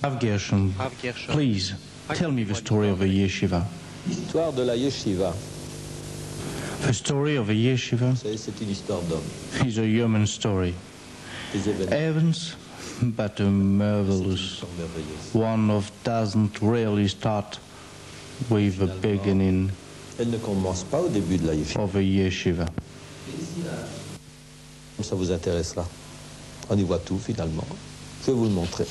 Rav Gershom, please tell me the story of a yeshiva. L'histoire de la yeshiva. The story of a yeshiva C'est une histoire d'homme. is a human story. Evans, but a marvelous one of doesn't really start with the beginning Elle ne commence pas au début de la yeshiva. of a yeshiva. Ça vous intéressera. On y voit tout finalement. Je vais vous le montrer.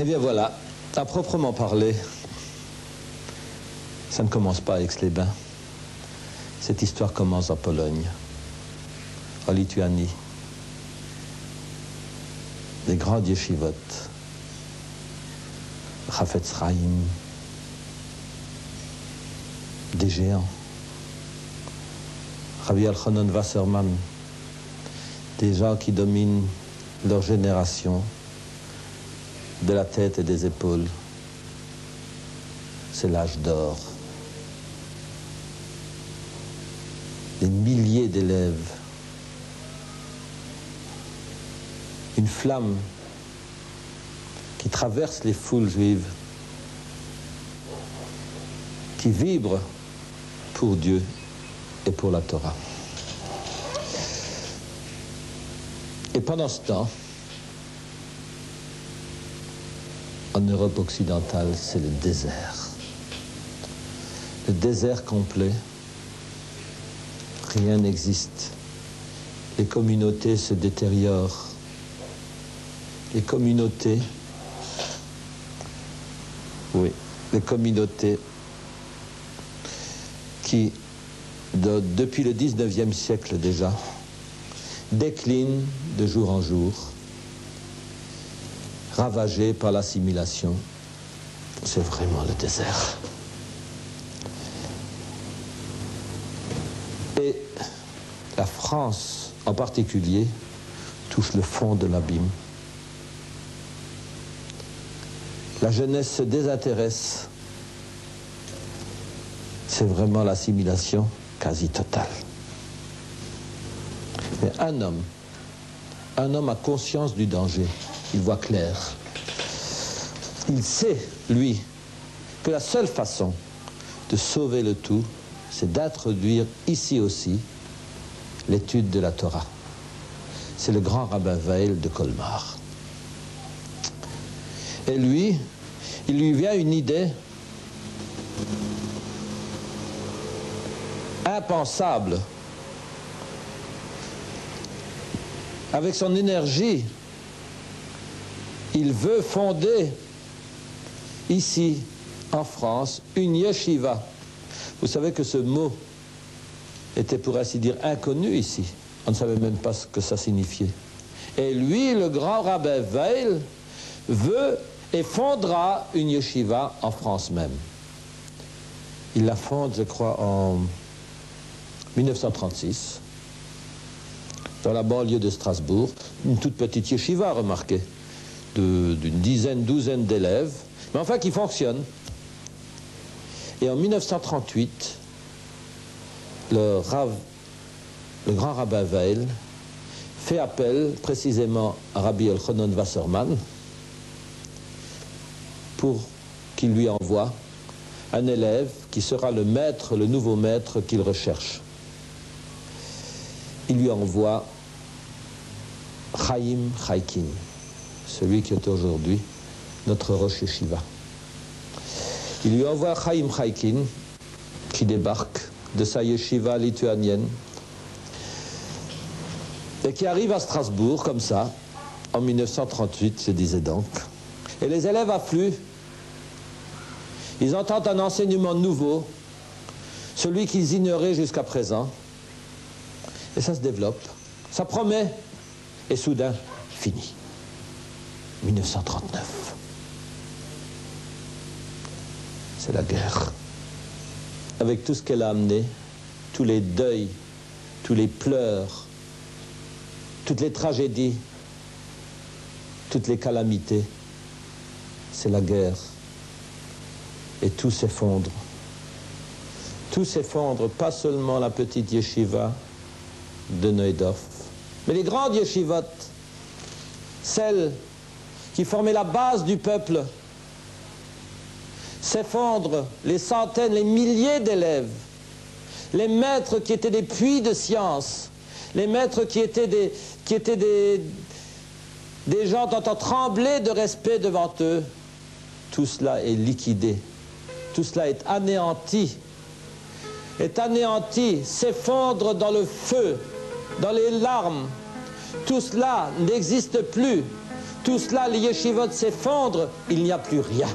Eh bien voilà, à proprement parler, ça ne commence pas à Aix-les-Bains. Cette histoire commence en Pologne, en Lituanie. Des grandes yeshivot, Chafetz Chaim, des géants. Rabbi Elchanan Wasserman, des gens qui dominent leur génération de la tête et des épaules. C'est l'âge d'or. Des milliers d'élèves. Une flamme qui traverse les foules juives, qui vibre pour Dieu et pour la Torah. Et pendant ce temps, en Europe occidentale, c'est le désert. Le désert complet. Rien n'existe. Les communautés se détériorent. Les communautés, oui, les communautés qui, depuis le 19e siècle déjà, déclinent de jour en jour, ravagées par l'assimilation. C'est vraiment le désert. Et la France, en particulier, touche le fond de l'abîme. La jeunesse se désintéresse. C'est vraiment l'assimilation quasi totale. Mais un homme a conscience du danger. Il voit clair. Il sait, lui, que la seule façon de sauver le tout, c'est d'introduire ici aussi l'étude de la Torah. C'est le grand rabbin Weil de Colmar. Et lui, il lui vient une idée impensable. Avec son énergie, il veut fonder ici, en France, une yeshiva. Vous savez que ce mot était pour ainsi dire inconnu ici. On ne savait même pas ce que ça signifiait. Et lui, le grand rabbin Weil, veut et fondera une yeshiva en France même. Il la fonde, je crois, en 1936, dans la banlieue de Strasbourg, une toute petite yeshiva, remarquez, d'une dizaine, douzaine d'élèves, mais enfin qui fonctionne. Et en 1938, le grand rabbin Weil fait appel précisément à Rabbi Elchanan Wasserman pour qu'il lui envoie un élève qui sera le maître, le nouveau maître qu'il recherche. Il lui envoie Chaim Chaikin, celui qui est aujourd'hui notre Rosh Yeshiva. Il lui envoie Chaim Chaikin, qui débarque de sa yeshiva lituanienne et qui arrive à Strasbourg comme ça, en 1938, je disais donc. Et les élèves affluent. Ils entendent un enseignement nouveau, celui qu'ils ignoraient jusqu'à présent. Et ça se développe, ça promet, et soudain, fini. 1939. C'est la guerre. Avec tout ce qu'elle a amené, tous les deuils, tous les pleurs, toutes les tragédies, toutes les calamités, c'est la guerre. Et tout s'effondre. Tout s'effondre, pas seulement la petite yeshiva de Neudorf, mais les grandes yeshivot, celles qui formaient la base du peuple, s'effondrent, les centaines, les milliers d'élèves, les maîtres qui étaient des puits de science, les maîtres qui étaient des gens dont on tremblait de respect devant eux, tout cela est liquidé, tout cela est anéanti, s'effondre dans le feu, dans les larmes. Tout cela n'existe plus. Tout cela, les yeshivot s'effondrent, il n'y a plus rien.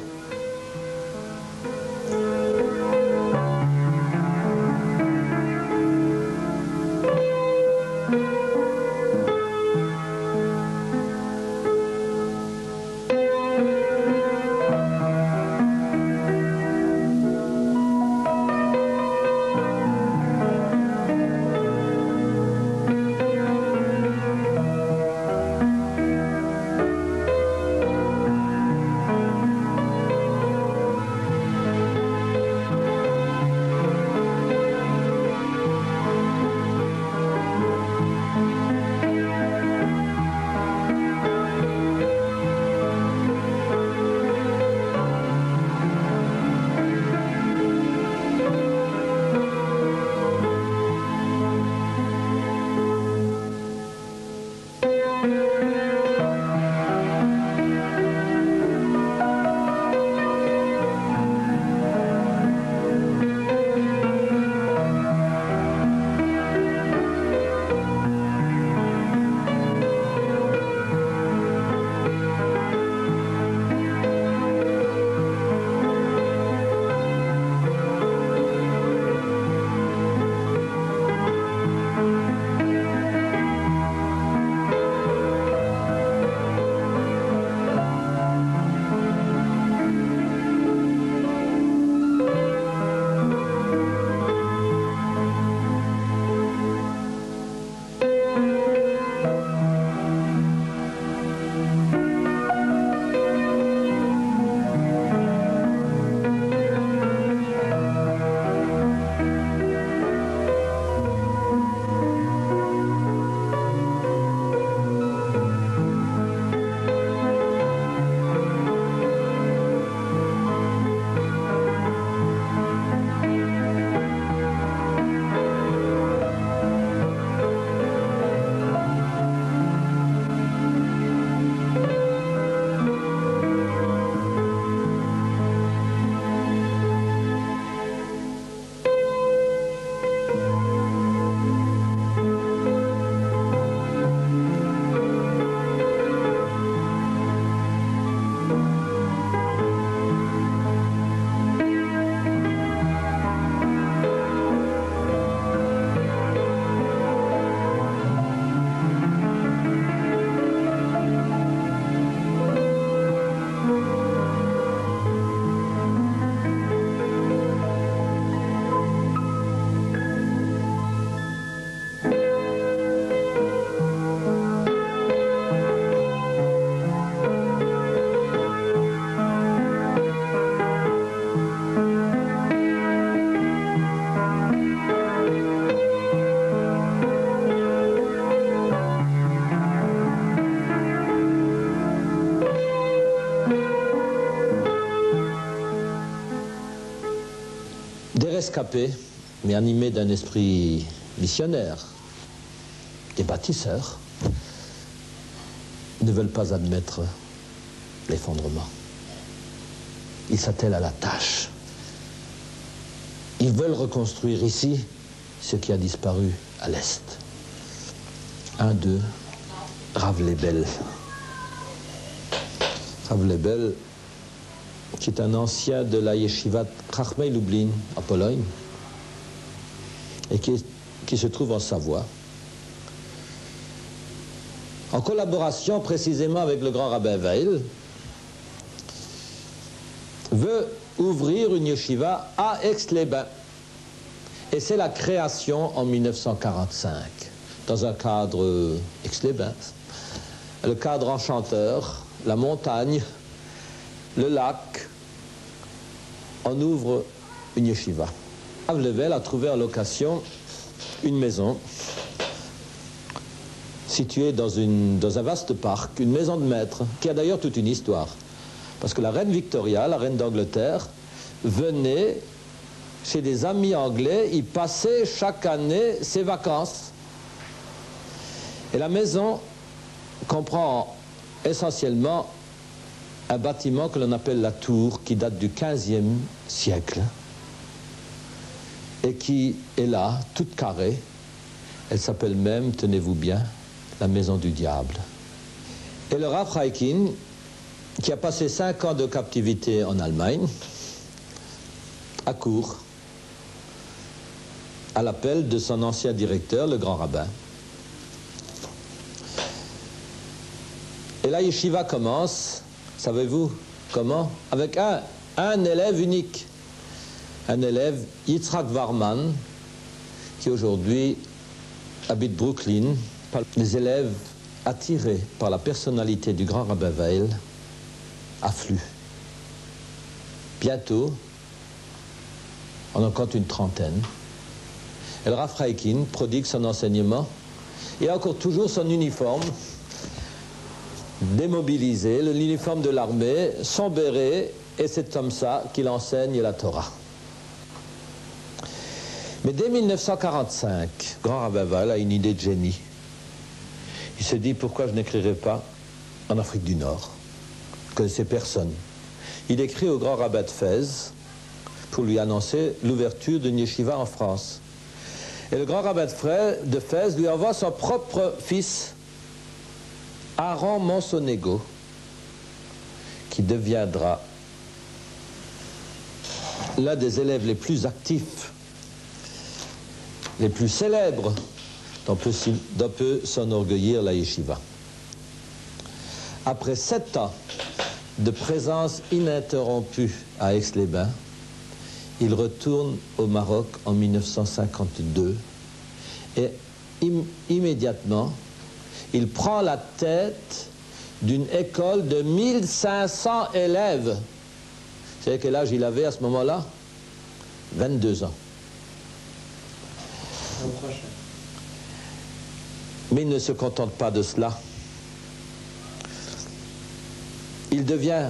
rescapés, mais animés d'un esprit missionnaire, des bâtisseurs, ne veulent pas admettre l'effondrement. Ils s'attellent à la tâche. Ils veulent reconstruire ici ce qui a disparu à l'Est. Un d'eux, Rav Lebel. Rav Lebel, qui est un ancien de la yeshiva Chachmei Lublin, à Pologne, et qui se trouve en Savoie, en collaboration précisément avec le grand rabbin Weil, veut ouvrir une yeshiva à Aix-les-Bains. Et c'est la création en 1945, dans un cadre Aix-les-Bains, le cadre enchanteur, la montagne, le lac. On ouvre une yeshiva. Rav Lebel a trouvé en location une maison située dans un vaste parc, une maison de maître, qui a d'ailleurs toute une histoire. Parce que la reine Victoria, la reine d'Angleterre, venait chez des amis anglais, y passer chaque année ses vacances. Et la maison comprend essentiellement un bâtiment que l'on appelle la tour, qui date du XVe siècle, et qui est là, toute carrée. Elle s'appelle même, tenez-vous bien, la maison du diable. Et le Rav Chaikin, qui a passé 5 ans de captivité en Allemagne, accourt à l'appel de son ancien directeur, le grand rabbin. Et la yeshiva commence, savez-vous comment? Avec un élève unique, un élève, Yitzhak Warman, qui aujourd'hui habite Brooklyn. Les élèves attirés par la personnalité du grand rabbin Weil affluent. Bientôt, on en compte une trentaine. Et le Rav Chaikin prodigue son enseignement et encore toujours son uniforme démobilisé, l'uniforme de l'armée, son béret, et c'est comme ça qu'il enseigne la Torah. Mais dès 1945, grand rabbin Weil a une idée de génie. Il se dit, pourquoi je n'écrirai pas en Afrique du Nord? Je ne connaissais personne. Il écrit au grand rabbin de Fès pour lui annoncer l'ouverture d'une yeshiva en France. Et le grand rabbin de Fès lui envoie son propre fils, Aaron Monsonego, qui deviendra l'un des élèves les plus actifs, les plus célèbres dont peut s'enorgueillir la yeshiva. Après 7 ans de présence ininterrompue à Aix-les-Bains, il retourne au Maroc en 1952 et immédiatement, il prend la tête d'une école de 1500 élèves. Vous savez quel âge il avait à ce moment-là? 22 ans. Mais il ne se contente pas de cela. Il devient